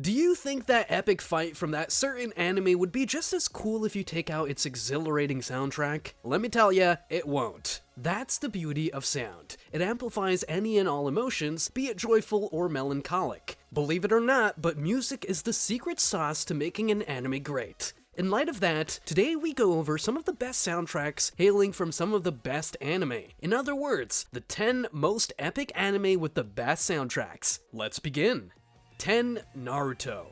Do you think that epic fight from that certain anime would be just as cool if you take out its exhilarating soundtrack? Let me tell ya, it won't. That's the beauty of sound. It amplifies any and all emotions, be it joyful or melancholic. Believe it or not, but music is the secret sauce to making an anime great. In light of that, today we go over some of the best soundtracks hailing from some of the best anime. In other words, the 10 most epic anime with the best soundtracks. Let's begin. 10. Naruto.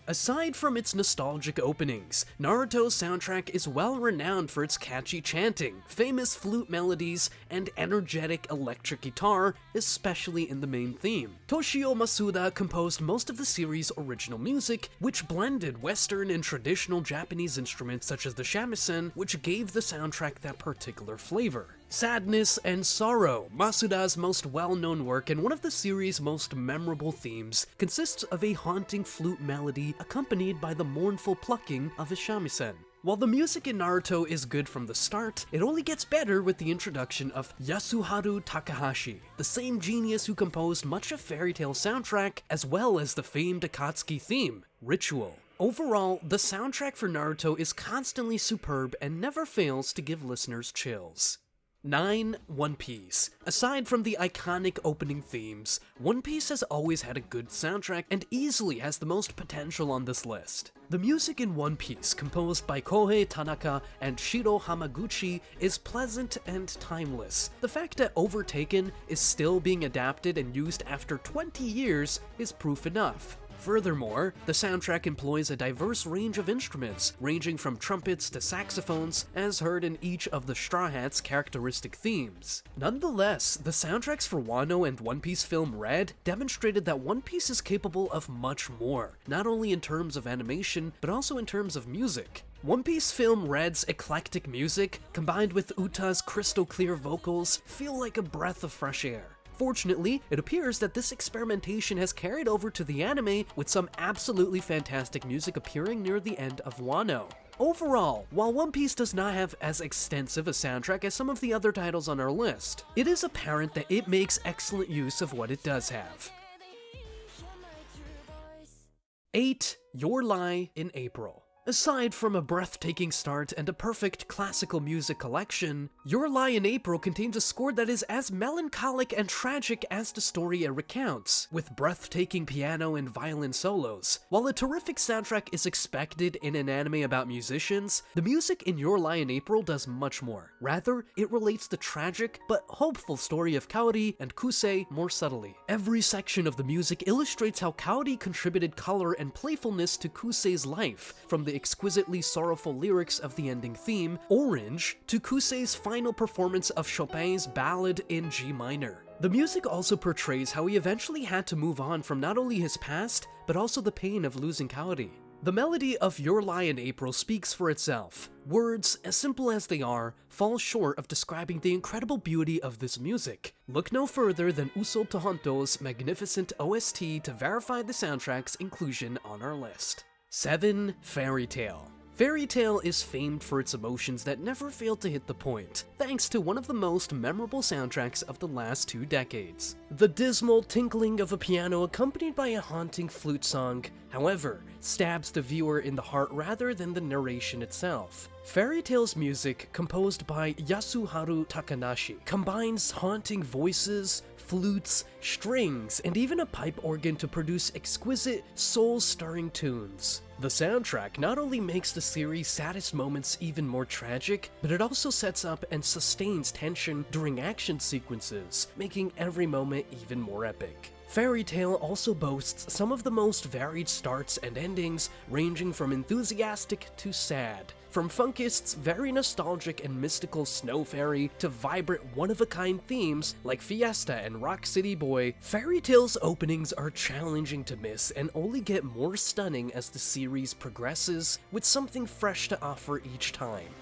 Aside from its nostalgic openings, Naruto's soundtrack is well renowned for its catchy chanting, famous flute melodies, and energetic electric guitar, especially in the main theme. Toshio Masuda composed most of the series' original music, which blended Western and traditional Japanese instruments such as the shamisen, which gave the soundtrack that particular flavor. Sadness and Sorrow, Masuda's most well-known work and one of the series' most memorable themes, consists of a haunting flute melody accompanied by the mournful plucking of a shamisen. While the music in Naruto is good from the start, it only gets better with the introduction of Yasuharu Takahashi, the same genius who composed much of Fairy Tail's soundtrack, as well as the famed Akatsuki theme, Ritual. Overall, the soundtrack for Naruto is constantly superb and never fails to give listeners chills. 9. One Piece. Aside from the iconic opening themes, One Piece has always had a good soundtrack and easily has the most potential on this list. The music in One Piece, composed by Kohei Tanaka and Shiro Hamaguchi, is pleasant and timeless. The fact that Overtaken is still being adapted and used after 20 years is proof enough. Furthermore, the soundtrack employs a diverse range of instruments, ranging from trumpets to saxophones, as heard in each of the Straw Hats' characteristic themes. Nonetheless, the soundtracks for Wano and One Piece film Red demonstrated that One Piece is capable of much more, not only in terms of animation, but also in terms of music. One Piece film Red's eclectic music, combined with Uta's crystal clear vocals, feel like a breath of fresh air. Fortunately, it appears that this experimentation has carried over to the anime, with some absolutely fantastic music appearing near the end of Wano. Overall, while One Piece does not have as extensive a soundtrack as some of the other titles on our list, it is apparent that it makes excellent use of what it does have. 8. Your Lie in April. Aside from a breathtaking start and a perfect classical music collection, Your Lie in April contains a score that is as melancholic and tragic as the story it recounts, with breathtaking piano and violin solos. While a terrific soundtrack is expected in an anime about musicians, the music in Your Lie in April does much more. Rather, it relates the tragic but hopeful story of Kaori and Kusei more subtly. Every section of the music illustrates how Kaori contributed color and playfulness to Kusei's life, from the exquisitely sorrowful lyrics of the ending theme, Orange, to Kusei's final performance of Chopin's Ballad in G minor. The music also portrays how he eventually had to move on from not only his past, but also the pain of losing Kaori. The melody of Your Lie in April speaks for itself. Words, as simple as they are, fall short of describing the incredible beauty of this music. Look no further than Uso to Honto's magnificent OST to verify the soundtrack's inclusion on our list. 7. Fairy Tail. Fairy Tail is famed for its emotions that never fail to hit the point, thanks to one of the most memorable soundtracks of the last 2 decades. The dismal tinkling of a piano accompanied by a haunting flute song, however, stabs the viewer in the heart rather than the narration itself. Fairy Tail's music, composed by Yasuharu Takanashi, combines haunting voices, flutes, strings, and even a pipe organ to produce exquisite, soul-stirring tunes. The soundtrack not only makes the series' saddest moments even more tragic, but it also sets up and sustains tension during action sequences, making every moment even more epic. Fairy Tail also boasts some of the most varied starts and endings, ranging from enthusiastic to sad. From Funkist's very nostalgic and mystical Snow Fairy to vibrant one-of-a-kind themes like Fiesta and Rock City Boy, Fairy Tail's openings are challenging to miss and only get more stunning as the series progresses, with something fresh to offer each time.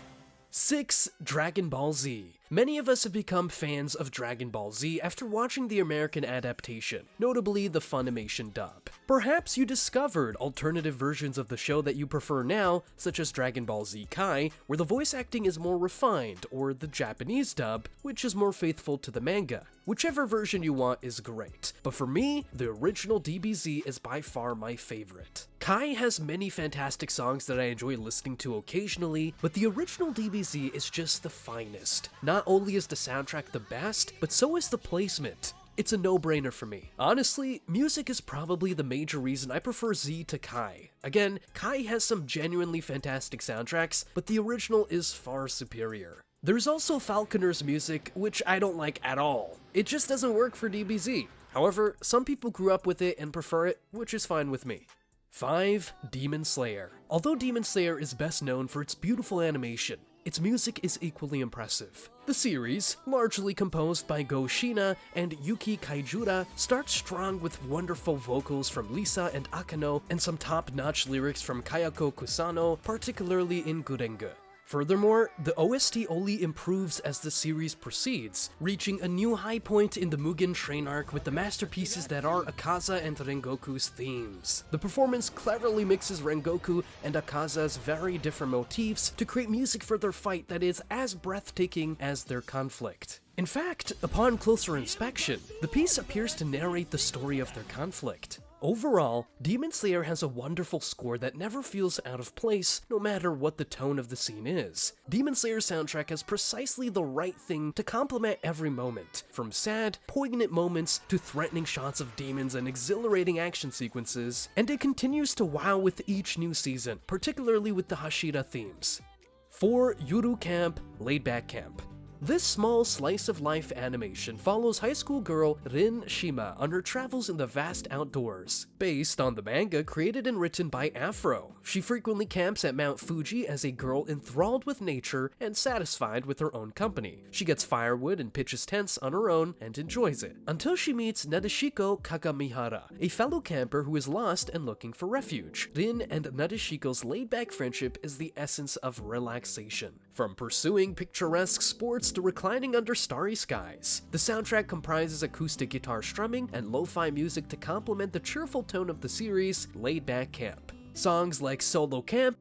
6. Dragon Ball Z. Many of us have become fans of Dragon Ball Z after watching the American adaptation, notably the Funimation dub. Perhaps you discovered alternative versions of the show that you prefer now, such as Dragon Ball Z Kai, where the voice acting is more refined, or the Japanese dub, which is more faithful to the manga. Whichever version you want is great, but for me, the original DBZ is by far my favorite. Kai has many fantastic songs that I enjoy listening to occasionally, but the original DBZ is just the finest. Not only is the soundtrack the best, but so is the placement. It's a no-brainer for me. Honestly, music is probably the major reason I prefer Z to Kai. Again, Kai has some genuinely fantastic soundtracks, but the original is far superior. There's also Falconer's music, which I don't like at all. It just doesn't work for DBZ. However, some people grew up with it and prefer it, which is fine with me. 5. Demon Slayer. Although Demon Slayer is best known for its beautiful animation, its music is equally impressive. The series, largely composed by Go Shina and Yuki Kaijura, starts strong with wonderful vocals from Lisa and Akano and some top-notch lyrics from Kayako Kusano, particularly in Gurenge. Furthermore, the OST only improves as the series proceeds, reaching a new high point in the Mugen Train arc with the masterpieces that are Akaza and Rengoku's themes. The performance cleverly mixes Rengoku and Akaza's very different motifs to create music for their fight that is as breathtaking as their conflict. In fact, upon closer inspection, the piece appears to narrate the story of their conflict. Overall, Demon Slayer has a wonderful score that never feels out of place, no matter what the tone of the scene is. Demon Slayer's soundtrack has precisely the right thing to complement every moment, from sad, poignant moments to threatening shots of demons and exhilarating action sequences, and it continues to wow with each new season, particularly with the Hashira themes. 4. Yuru Camp, Laidback Camp. This small slice-of-life animation follows high school girl Rin Shima on her travels in the vast outdoors. Based on the manga created and written by Afro, she frequently camps at Mount Fuji as a girl enthralled with nature and satisfied with her own company. She gets firewood and pitches tents on her own and enjoys it, until she meets Nadeshiko Kagamihara, a fellow camper who is lost and looking for refuge. Rin and Nadeshiko's laid-back friendship is the essence of relaxation. From pursuing picturesque sports to reclining under starry skies, the soundtrack comprises acoustic guitar strumming and lo-fi music to complement the cheerful tone of the series' laid-back camp. Songs like Solo Camp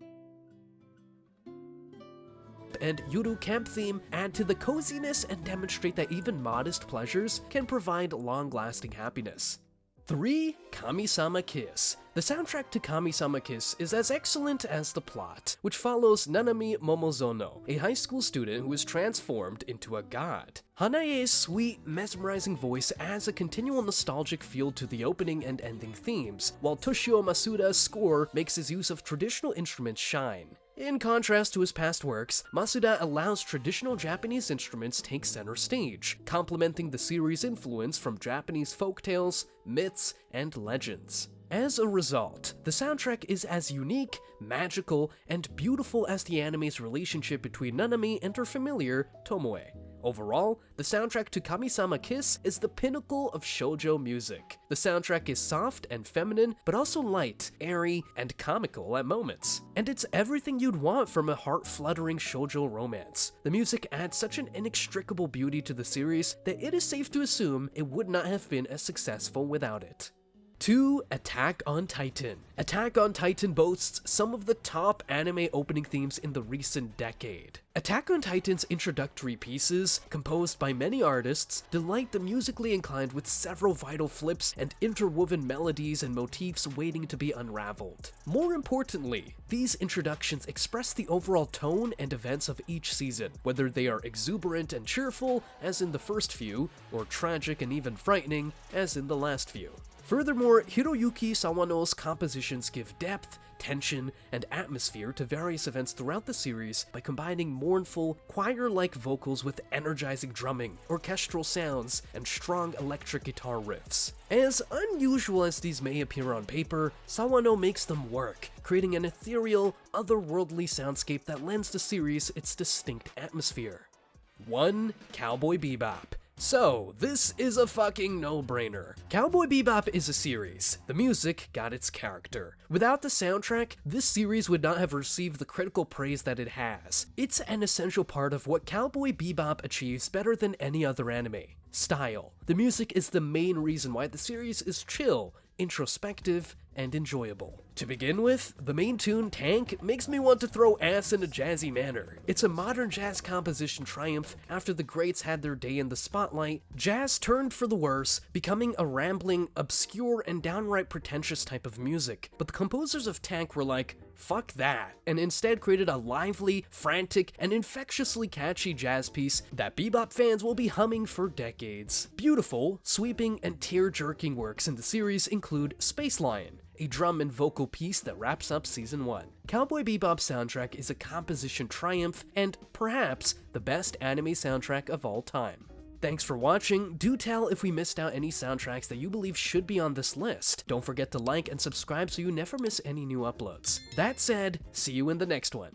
and Yuru Camp Theme add to the coziness and demonstrate that even modest pleasures can provide long-lasting happiness. 3. Kamisama Kiss. The soundtrack to Kamisama Kiss is as excellent as the plot, which follows Nanami Momozono, a high school student who is transformed into a god. Hanae's sweet, mesmerizing voice adds a continual nostalgic feel to the opening and ending themes, while Toshio Masuda's score makes his use of traditional instruments shine. In contrast to his past works, Masuda allows traditional Japanese instruments take center stage, complementing the series' influence from Japanese folktales, myths, and legends. As a result, the soundtrack is as unique, magical, and beautiful as the anime's relationship between Nanami and her familiar, Tomoe. Overall, the soundtrack to Kamisama Kiss is the pinnacle of shoujo music. The soundtrack is soft and feminine, but also light, airy, and comical at moments. And it's everything you'd want from a heart-fluttering shoujo romance. The music adds such an inextricable beauty to the series that it is safe to assume it would not have been as successful without it. 2. Attack on Titan. Attack on Titan boasts some of the top anime opening themes in the recent decade. Attack on Titan's introductory pieces, composed by many artists, delight the musically inclined with several vital flips and interwoven melodies and motifs waiting to be unraveled. More importantly, these introductions express the overall tone and events of each season, whether they are exuberant and cheerful, as in the first few, or tragic and even frightening, as in the last few. Furthermore, Hiroyuki Sawano's compositions give depth, tension, and atmosphere to various events throughout the series by combining mournful, choir-like vocals with energizing drumming, orchestral sounds, and strong electric guitar riffs. As unusual as these may appear on paper, Sawano makes them work, creating an ethereal, otherworldly soundscape that lends the series its distinct atmosphere. 1. Cowboy Bbop. So, this is a fucking no-brainer. Cowboy Bbop is a series. The music got its character. Without the soundtrack, this series would not have received the critical praise that it has. It's an essential part of what Cowboy Bbop achieves better than any other anime: style. The music is the main reason why the series is chill, introspective, and enjoyable. To begin with, the main tune, Tank, makes me want to throw ass in a jazzy manner. It's a modern jazz composition triumph after the greats had their day in the spotlight. Jazz turned for the worse, becoming a rambling, obscure, and downright pretentious type of music. But the composers of Tank were like, fuck that, and instead created a lively, frantic, and infectiously catchy jazz piece that Bbop fans will be humming for decades. Beautiful, sweeping, and tear-jerking works in the series include Space Lion, a drum and vocal piece that wraps up Season 1. Cowboy Bbop's soundtrack is a composition triumph and, perhaps, the best anime soundtrack of all time. Thanks for watching. Do tell if we missed out any soundtracks that you believe should be on this list. Don't forget to like and subscribe so you never miss any new uploads. That said, see you in the next one.